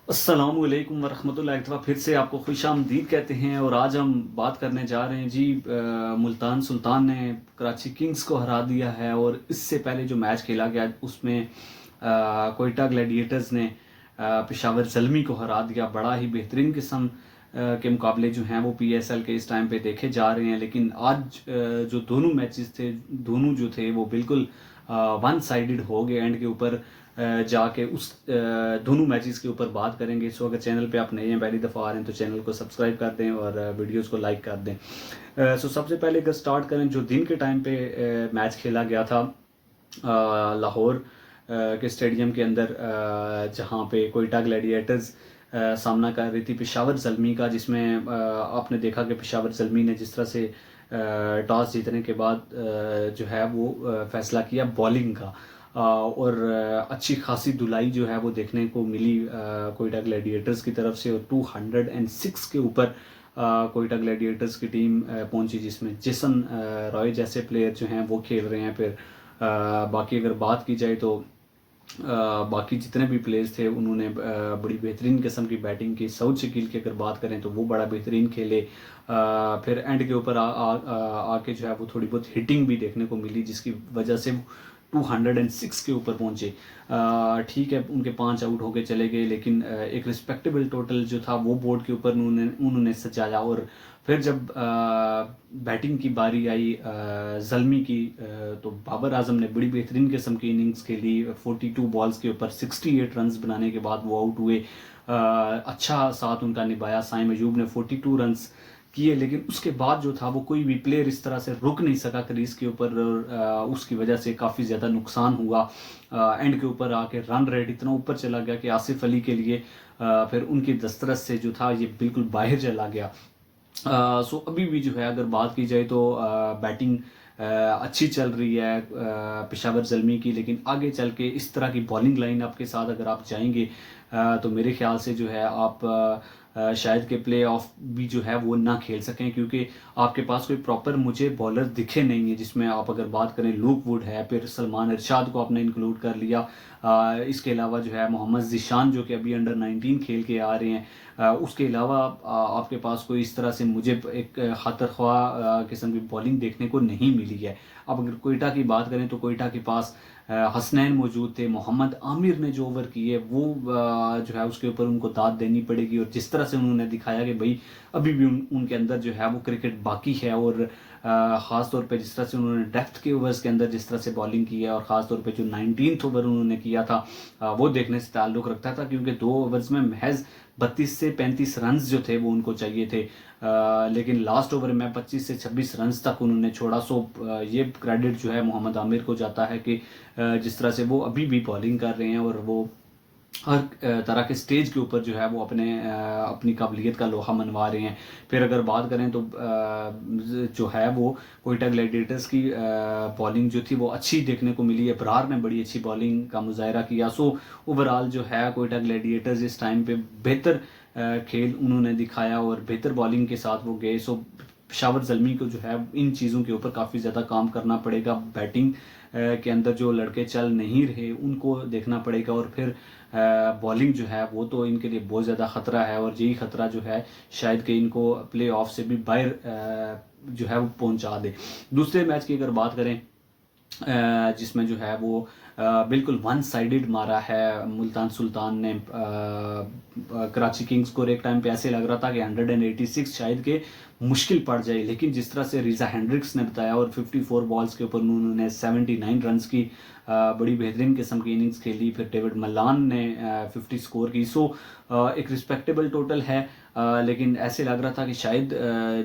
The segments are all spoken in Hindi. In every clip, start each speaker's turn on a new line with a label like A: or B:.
A: अस्सलामुअलैकुम वरहमतुल्लाहि तआला फिर से आपको खुशामदीद कहते हैं। और आज हम बात करने जा रहे हैं जी, मुल्तान सुल्तान ने कराची किंग्स को हरा दिया है। और इससे पहले जो मैच खेला गया उसमें कोयटा ग्लैडिएटर्स ने पेशावर ज़ल्मी को हरा दिया। बड़ा ही बेहतरीन किस्म के मुकाबले जो हैं वो पीएसएल के इस टाइम पे देखे जा रहे हैं। लेकिन आज जो दोनों मैचेस थे, दोनों जो थे वो बिल्कुल वन साइडेड हो गए। एंड के ऊपर जाके उस दोनों मैचेस के ऊपर बात करेंगे। सो अगर चैनल पे आप नए हैं, पहली दफ़ा आ रहे हैं, तो चैनल को सब्सक्राइब कर दें और वीडियोस को लाइक कर दें। सो सबसे पहले अगर स्टार्ट करें, जो दिन के टाइम पे मैच खेला गया था लाहौर के स्टेडियम के अंदर, जहाँ पे कोयटा ग्लैडिएटर्स सामना कर रही थी पेशावर ज़ल्मी का, जिसमें आपने देखा कि पेशावर ज़ल्मी ने जिस तरह से टॉस जीतने के बाद जो है वो फैसला किया बॉलिंग का। और अच्छी खासी धुलाई जो है वो देखने को मिली कोयटा ग्लैडिएटर्स की तरफ से। और 206 के ऊपर कोयटा ग्लैडिएटर्स की टीम पहुंची, जिसमें जेसन रॉय जैसे प्लेयर जो हैं वो खेल रहे हैं। फिर बाकी अगर बात की जाए तो बाकी जितने भी प्लेयर्स थे उन्होंने बड़ी बेहतरीन किस्म की बैटिंग की। साउथ शकील की अगर बात करें तो वो बड़ा बेहतरीन खेले। फिर एंड के ऊपर आके जो है वो थोड़ी बहुत हिटिंग भी देखने को मिली, जिसकी वजह से 206 के ऊपर पहुंचे। ठीक है, उनके 5 आउट होके चले गए, लेकिन एक रिस्पेक्टेबल टोटल जो था वो बोर्ड के ऊपर उन्होंने सजाया। और फिर जब बैटिंग की बारी आई ज़ल्मी की, तो बाबर आजम ने बड़ी बेहतरीन किस्म की इनिंग्स खेली। 42 बॉल्स के ऊपर 68 रन्स बनाने के बाद वो आउट हुए। अच्छा साथ उनका निभाया। साइम अयूब ने 42 रन्स किए, लेकिन उसके बाद जो था वो कोई भी प्लेयर इस तरह से रुक नहीं सका क्रीज के ऊपर। और उसकी वजह से काफ़ी ज़्यादा नुकसान हुआ। एंड के ऊपर आके रन रेट इतना ऊपर चला गया कि आसिफ अली के लिए फिर उनकी दस्तरस से जो था ये बिल्कुल बाहर चला गया। सो अभी भी जो है अगर बात की जाए तो बैटिंग अच्छी चल रही है पेशावर ज़ल्मी की। लेकिन आगे चल के इस तरह की बॉलिंग लाइन आपके साथ अगर आप जाएंगे तो मेरे ख्याल से जो है आप शायद के प्ले ऑफ भी जो है वो ना खेल सकें, क्योंकि आपके पास कोई प्रॉपर मुझे बॉलर दिखे नहीं है। जिसमें आप अगर बात करें, लूक वुड है, फिर सलमान इरशाद को आपने इंक्लूड कर लिया। इसके अलावा जो है मोहम्मद ज़िशान जो कि अभी अंडर 19 खेल के आ रहे हैं। उसके अलावा आपके पास कोई इस तरह से मुझे एक खातर ख्वाह किस्म की बॉलिंग देखने को नहीं मिली है। अब अगर कोयटा की बात करें तो कोयटा के पास हसनैन मौजूद थे। मोहम्मद आमिर ने जो ओवर किए वो जो है उसके ऊपर उनको दाद देनी पड़ेगी। और जिस तरह से उन्होंने दिखाया कि भाई अभी भी उनके अंदर जो है वो क्रिकेट बाकी है। और ख़ास तौर पे जिस तरह से उन्होंने डेप्थ के ओवर्स के अंदर जिस तरह से बॉलिंग की है, और ख़ास तौर पे जो 19th ओवर उन्होंने किया था वो देखने से ताल्लुक़ रखता था, क्योंकि 2 ओवर्स में महज 32 से 35 रन जो थे वो उनको चाहिए थे। लेकिन लास्ट ओवर में 25 से 26 रन तक उन्होंने छोड़ा। सो ये क्रेडिट जो है मोहम्मद आमिर को जाता है कि जिस तरह से वो अभी भी बॉलिंग कर रहे हैं और वो हर तरह के स्टेज के ऊपर जो है वो अपनी काबिलियत का लोहा मनवा रहे हैं। फिर अगर बात करें तो जो है वो कोयटा ग्लैडिएटर्स की बॉलिंग जो थी वो अच्छी देखने को मिली। अबरार ने बड़ी अच्छी बॉलिंग का मुजाहरा किया। सो ओवरऑल जो है कोयटा ग्लैडिएटर्स इस टाइम पे बेहतर खेल उन्होंने दिखाया और बेहतर बॉलिंग के साथ वो गए। सो पेशावर ज़ल्मी को जो है इन चीज़ों के ऊपर काफ़ी ज़्यादा काम करना पड़ेगा। बैटिंग के अंदर जो लड़के चल नहीं रहे उनको देखना पड़ेगा। और फिर बॉलिंग जो है वो तो इनके लिए बहुत ज़्यादा ख़तरा है। और यही ख़तरा जो है शायद कि इनको प्ले ऑफ से भी बाहर जो है वो पहुंचा दे। दूसरे मैच की अगर बात करें, जिसमें जो है वो बिल्कुल वन साइडेड मारा है मुल्तान सुल्तान ने कराची किंग्स को। एक टाइम पे ऐसे लग रहा था कि 186 शायद के मुश्किल पड़ जाए, लेकिन जिस तरह से रिजा हेंड्रिक्स ने बताया और 54 बॉल्स के ऊपर उन्होंने 79 रन्स की बड़ी बेहतरीन किस्म की इनिंग्स खेली। फिर डेविड मलान ने 50 स्कोर की। सो एक रिस्पेक्टेबल टोटल है। लेकिन ऐसे लग रहा था कि शायद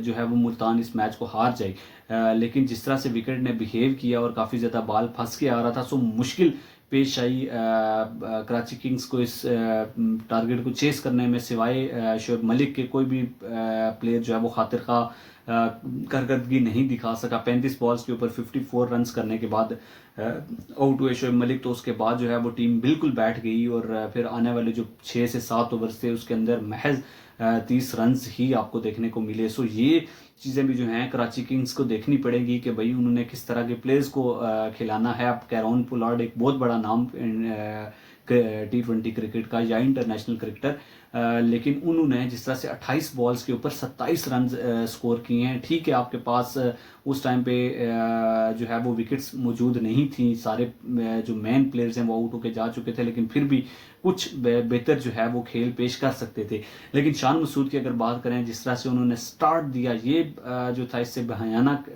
A: जो है वो मुल्तान इस मैच को हार जाए। लेकिन जिस तरह से विकेट ने बिहेव किया और काफ़ी ज़्यादा बाल फंस के आ रहा था, सो मुश्किल पेश आई कराची किंग्स को इस टारगेट को चेस करने में। सिवाय शोएब मलिक के कोई भी प्लेयर जो है वो खातिर खा कारकर्दगी नहीं दिखा सका। 35 बॉल्स के ऊपर 54 रन्स करने के बाद आउट हुए शोएब मलिक। तो उसके बाद जो है वो टीम बिल्कुल बैठ गई। और फिर आने वाले जो 6 से 7 ओवर्स थे उसके अंदर महज 30 रन्स ही आपको देखने को मिले। सो ये चीज़ें भी जो हैं कराची किंग्स को देखनी पड़ेगी कि भाई उन्होंने किस तरह के प्लेयर्स को खिलाना है। अब कैरोन पोलार्ड एक बहुत बड़ा नाम T20 क्रिकेट का या इंटरनेशनल क्रिकेटर, लेकिन उन्होंने जिस तरह से 28 बॉल्स के ऊपर 27 रन स्कोर किए हैं। ठीक है, आपके पास उस टाइम पे जो है वो विकेट्स मौजूद नहीं थी, सारे जो मेन प्लेयर्स हैं वो आउट होके जा चुके थे, लेकिन फिर भी कुछ बेहतर जो है वो खेल पेश कर सकते थे। लेकिन शान मसूद की अगर बात करें, जिस तरह से उन्होंने स्टार्ट दिया, ये जो था इससे भयानक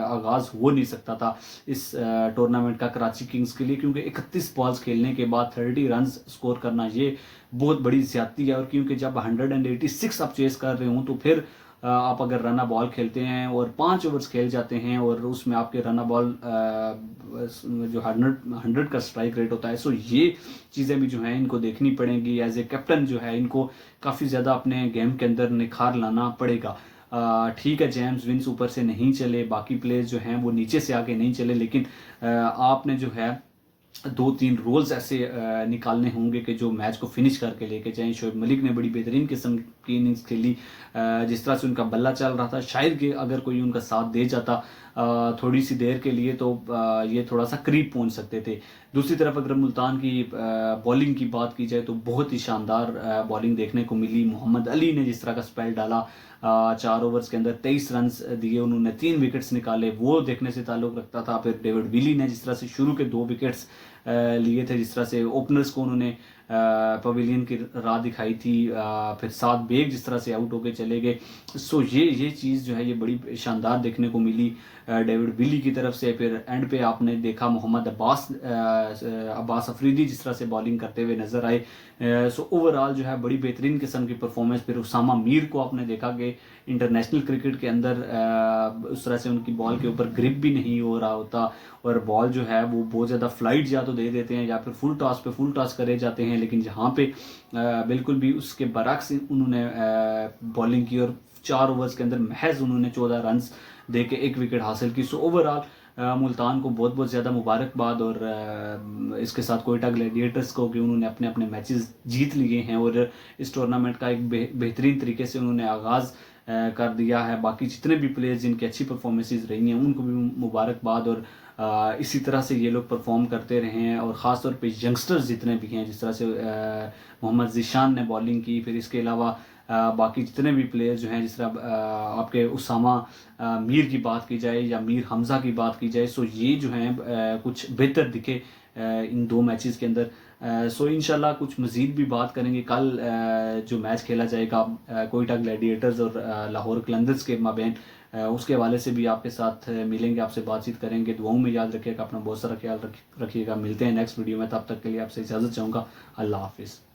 A: आगाज़ हो नहीं सकता था इस टूर्नामेंट का कराची किंग्स के लिए, क्योंकि 31 बॉल्स खेलने के बाद 30 रन स्कोर करना ये बहुत बड़ी ज्यादती है। और क्योंकि जब 186 आप चेस कर रहे हो तो फिर आप अगर रना बॉल खेलते हैं और 5 ओवर्स खेल जाते हैं और उसमें आपके रना बॉल जो 100 का स्ट्राइक रेट होता है, सो ये चीज़ें भी जो हैं इनको देखनी पड़ेंगी। एज ए कैप्टन जो है इनको काफ़ी ज़्यादा अपने गेम के अंदर निखार लाना पड़ेगा। ठीक है, जेम्स विंस ऊपर से नहीं चले, बाकी प्लेयर्स जो हैं वो नीचे से आके नहीं चले, लेकिन आपने जो है 2-3 रोल्स ऐसे निकालने होंगे कि जो मैच को फिनिश करके लेके जाएं। शोएब मलिक ने बड़ी बेहतरीन किस्म की इनिंग्स खेली, जिस तरह से उनका बल्ला चल रहा था, शायद कि अगर कोई उनका साथ दे जाता थोड़ी सी देर के लिए तो ये थोड़ा सा करीब पहुंच सकते थे। दूसरी तरफ अगर मुल्तान की बॉलिंग की बात की जाए तो बहुत ही शानदार बॉलिंग देखने को मिली। मोहम्मद अली ने जिस तरह का स्पेल डाला, 4 ओवर्स के अंदर 23 रन दिए, उन्होंने 3 विकेट्स निकाले, वो देखने से ताल्लुक रखता था। फिर डेविड विली ने जिस तरह से शुरू के 2 विकेट्स लिए थे, जिस तरह से ओपनर्स को उन्होंने पवेलियन की राह दिखाई थी, फिर 7 बेग जिस तरह से आउट होके चले गए। सो ये चीज़ जो है ये बड़ी शानदार देखने को मिली डेविड विली की तरफ से। फिर एंड पे आपने देखा मोहम्मद अब्बास अफरीदी जिस तरह से बॉलिंग करते हुए नजर आए। सो ओवरऑल जो है बड़ी बेहतरीन किस्म की परफॉर्मेंस। फिर उसामा मीर को आपने देखा कि इंटरनेशनल क्रिकेट के अंदर उस तरह से उनकी बॉल के ऊपर ग्रिप भी नहीं हो रहा होता और बॉल जो है वो बहुत ज़्यादा फ्लाइट या तो दे देते हैं या फिर फुल टॉस करे जाते हैं, लेकिन जहाँ पे बिल्कुल भी उसके बरक्स उन्होंने बॉलिंग की और 4 ओवर्स के अंदर महज उन्होंने 14 रन दे के 1 विकेट हासिल की। सो ओवरऑल मुल्तान को बहुत बहुत ज़्यादा मुबारकबाद, और इसके साथ कोयटा ग्लैडिएटर्स को कि उन्होंने अपने अपने मैचेस जीत लिए हैं और इस टूर्नामेंट का एक बेहतरीन तरीके से उन्होंने आगाज़ कर दिया है। बाकी जितने भी प्लेयर्स जिनकी अच्छी परफॉर्मेंसेज रही हैं उनको भी मुबारकबाद, और इसी तरह से ये लोग परफॉर्म करते रहे हैं। और ख़ास तौर पे यंगस्टर्स जितने भी हैं, जिस तरह से मोहम्मद ज़ीशान ने बॉलिंग की, फिर इसके अलावा बाकी जितने भी प्लेयर्स जो हैं, जिस तरह आपके उसामा मीर की बात की जाए या मीर हमज़ा की बात की जाए, सो ये जो हैं कुछ बेहतर दिखे इन 2 मैचेस के अंदर। सो इंशाल्लाह कुछ मज़ीद भी बात करेंगे कल जो मैच खेला जाएगा कोयटा ग्लैडिएटर्स और लाहौर कलंदर्स के माबैन, उसके हवाले से भी आपके साथ मिलेंगे, आपसे बातचीत करेंगे। दुआओं में याद रखिएगा, अपना बहुत सारा ख्याल रखिएगा। मिलते हैं नेक्स्ट वीडियो में, तब तक के लिए आपसे इजाज़त चाहूँगा। अल्लाह हाफिज़।